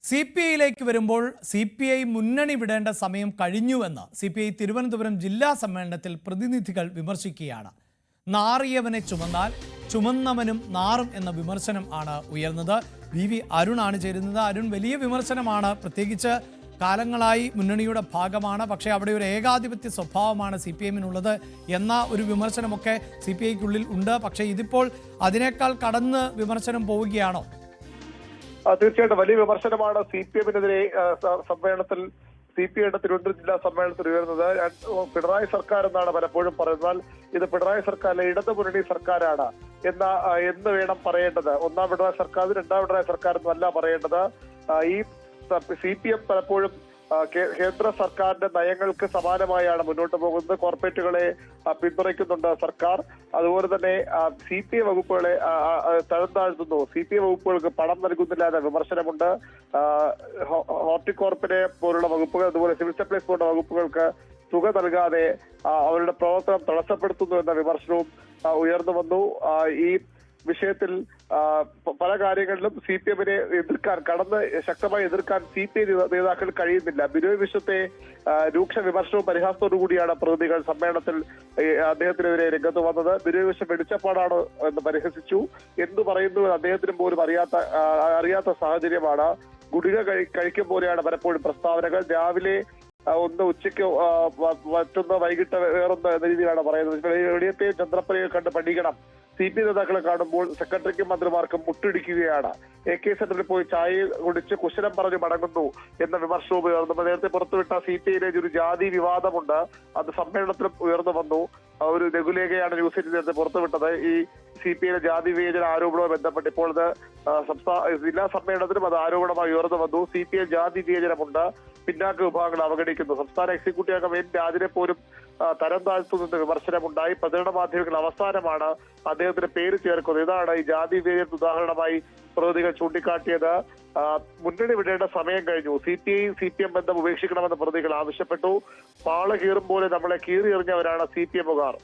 CPIയിലേക്ക് വരുമ്പോൾ CPI മുന്നണി വിടേണ്ട സമയം കഴിഞ്ഞുവെന്ന് CPI തിരുവനന്തപുരം ജില്ലാ സമ്മേളനത്തിൽ പ്രതിനിധികൾ വിമർശിക്കുകയാണ്. നാറിയവനെ ചുമന്നാൽ ചുമന്നവനും നാറും എന്ന വിമർശനം ആണ് ഉയർന്നത്. VV അരുണാണ് ചേരുന്നത്. അരുൺ, വലിയ വിമർശനമാണ്, പ്രത്യേകിച്ച് കാലങ്ങളായി മുന്നണിയുടെ ഭാഗമാണ്, പക്ഷേ അവിടെ ഒരു ഏകാധിപത്യ സ്വഭാവമാണ് CPIനുള്ളത് എന്ന ഒരു വിമർശനമൊക്കെ CPIക്കുള്ളിൽ ഉണ്ട്. പക്ഷേ ഇതിപ്പോൾ അതിനേക്കാൾ കടന്ന് വിമർശനം പോവുകയാണോ? തീർച്ചയായിട്ടും വലിയ വിമർശനമാണ് CPIനെതിരെ സമ്മേളനത്തിൽ CPIയുടെ തിരുവനന്തപുരം ജില്ലാ സമ്മേളനത്തിൽ ഉയർന്നത്. പിണറായി സർക്കാർ എന്നാണ് പലപ്പോഴും പറയുന്നത്. ഇത് പിണറായി സർക്കാരിലെ ഇടതു മുന്നണി സർക്കാരാണ് എന്ന് വേണം പറയേണ്ടത്. ഒന്നാം പിണറായി സർക്കാർ, രണ്ടാം പിണറായി സർക്കാർ എന്നല്ല പറയേണ്ടത്. ഈ CPM പലപ്പോഴും കേന്ദ്ര സർക്കാരിന്റെ നയങ്ങൾക്ക് സമാനമായാണ് മുന്നോട്ട് പോകുന്നത്. കോർപ്പറേറ്റുകളെ പിന്തുണയ്ക്കുന്നുണ്ട് സർക്കാർ. അതുപോലെ തന്നെ CPI വകുപ്പുകളെ തരം താഴ്ത്തുന്നു. CPI വകുപ്പുകൾക്ക് പണം നൽകുന്നില്ല എന്ന വിമർശനമുണ്ട്. ഹോർട്ടികോർപ്പിനെ പോലുള്ള വകുപ്പുകൾ, അതുപോലെ സിവിൽ സപ്ലൈസ് പോലുള്ള വകുപ്പുകൾക്ക് തുക നൽകാതെ അവരുടെ പ്രവർത്തനം തടസ്സപ്പെടുത്തുന്നു എന്ന വിമർശനവും ഉയർന്നു വന്നു. ഈ വിഷയത്തിൽ പല കാര്യങ്ങളിലും CPMനെ എതിർക്കാൻ, ശക്തമായി എതിർക്കാൻ CPI നേതാക്കൾ കഴിയുന്നില്ല. ബിനോയ് വിശ്വത്തെ രൂക്ഷ വിമർശനവും പരിഹാസത്തോടു കൂടിയാണ് പ്രതിനിധികൾ സമ്മേളനത്തിൽ അദ്ദേഹത്തിനെതിരെ രംഗത്ത് വന്നത്. ബിനോയ് വിശ്വം വെളിച്ചപ്പാടാണ് എന്ന് പരിഹസിച്ചു. എന്തു പറയുന്നു അദ്ദേഹത്തിന് പോലും അറിയാത്ത സാഹചര്യമാണ്. ഗുളിക കഴിക്കും പോലെയാണ് പലപ്പോഴും പ്രസ്താവനകൾ. രാവിലെ ഒന്ന്, ഉച്ചയ്ക്ക് മറ്റൊന്ന്, വൈകിട്ട് വേറൊന്ന് എന്ന രീതിയിലാണ് പറയുന്നത്. വെളിയത്തെയും ചന്ദ്രപ്പനെയും കണ്ട് പഠിക്കണം. CPI നേതാക്കളെ കാണുമ്പോൾ സെക്രട്ടറിക്കും മന്ത്രിമാർക്കും മുട്ടിടിക്കുകയാണ്. AK സെന്ററിൽ പോയി ചായ കുടിച്ച് കുശലം പറഞ്ഞു മടങ്ങുന്നു എന്ന വിമർശനവും ഉയർന്നു. നേരത്തെ പുറത്തുവിട്ട CPIയിലെ ഒരു ജാതി വിവാദമുണ്ട്. അത് സമ്മേളനത്തിലും ഉയർന്നു വന്നു. ഒരു ലഘുലേഖയാണ് ന്യൂസ് നേരത്തെ പുറത്തുവിട്ടത്. ഈ CPIയിലെ ജാതി വിവേചന ആരോപണവുമായി ബന്ധപ്പെട്ട് ഇപ്പോൾ അത് ജില്ലാ സമ്മേളനത്തിലും അത് ആരോപണമായി ഉയർന്നു വന്നു. CPI ജാതി വിവേചനമുണ്ട്, പിന്നാക്ക വിഭാഗങ്ങൾ അവഗണിക്കുന്നു. സംസ്ഥാന എക്സിക്യൂട്ടീവ് അംഗം N രാജനെ പോലും തരം താഴ്ത്തുന്ന വിമർശനമുണ്ടായി. പ്രചരണ മാധ്യമങ്ങൾ അവസാനമാണ് അദ്ദേഹത്തിന്റെ പേര് ചേർക്കുന്നത്. ഇതാണ് ഈ ജാതി വിവേചന ഉദാഹരണമായി പ്രതിനിധികൾ ചൂണ്ടിക്കാട്ടിയത്. മുന്നണി വിടേണ്ട സമയം കഴിഞ്ഞു. CPI-CPM ബന്ധം ഉപേക്ഷിക്കണമെന്ന് പ്രതിനിധികൾ ആവശ്യപ്പെട്ടു. പാള കീറും പോലെ നമ്മളെ കീറി എറിഞ്ഞവരാണ് CPMകാർ.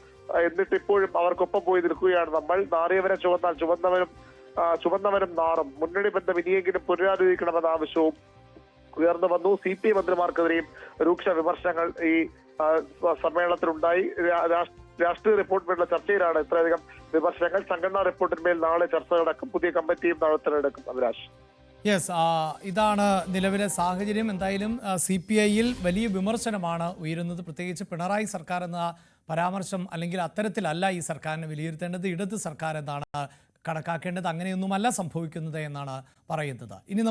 എന്നിട്ട് ഇപ്പോഴും അവർക്കൊപ്പം പോയി നിൽക്കുകയാണ് നമ്മൾ. നാറിയവനെ ചുമന്നാൽ ചുമന്നവനും നാറും. മുന്നണി ബന്ധം ഇനിയെങ്കിലും പുനരാലോചിക്കണമെന്ന ആവശ്യവും ഉയർന്നു വന്നു. CPI മന്ത്രിമാർക്കെതിരെയും രൂക്ഷ വിമർശനങ്ങൾ ഈ സമ്മേളനത്തിലുണ്ടായി. രാഷ്ട്രീയ റിപ്പോർട്ടിനുള്ള ചർച്ചയിലാണ് ഇത്രയധികം വിമർശനങ്ങൾ. സംഘടനാ റിപ്പോർട്ടിന്മേൽ നാളെ ചർച്ച നടക്കും. പുതിയ കമ്മിറ്റിയും നാളെ തിരഞ്ഞെടുക്കും. അഭിലാഷ്, ഇതാണ് നിലവിലെ സാഹചര്യം. എന്തായാലും CPIയിൽ വലിയ വിമർശനമാണ് ഉയരുന്നത്. പ്രത്യേകിച്ച് പിണറായി സർക്കാർ എന്ന പരാമർശം, അല്ലെങ്കിൽ അത്തരത്തിലല്ല ഈ സർക്കാരിനെ വിലയിരുത്തേണ്ടത്, ഇടത് സർക്കാർ എന്നാണ് കണക്കാക്കേണ്ടത്. അങ്ങനെയൊന്നുമല്ല സംഭവിക്കുന്നത് എന്നാണ് പറയുന്നത്. ഇനി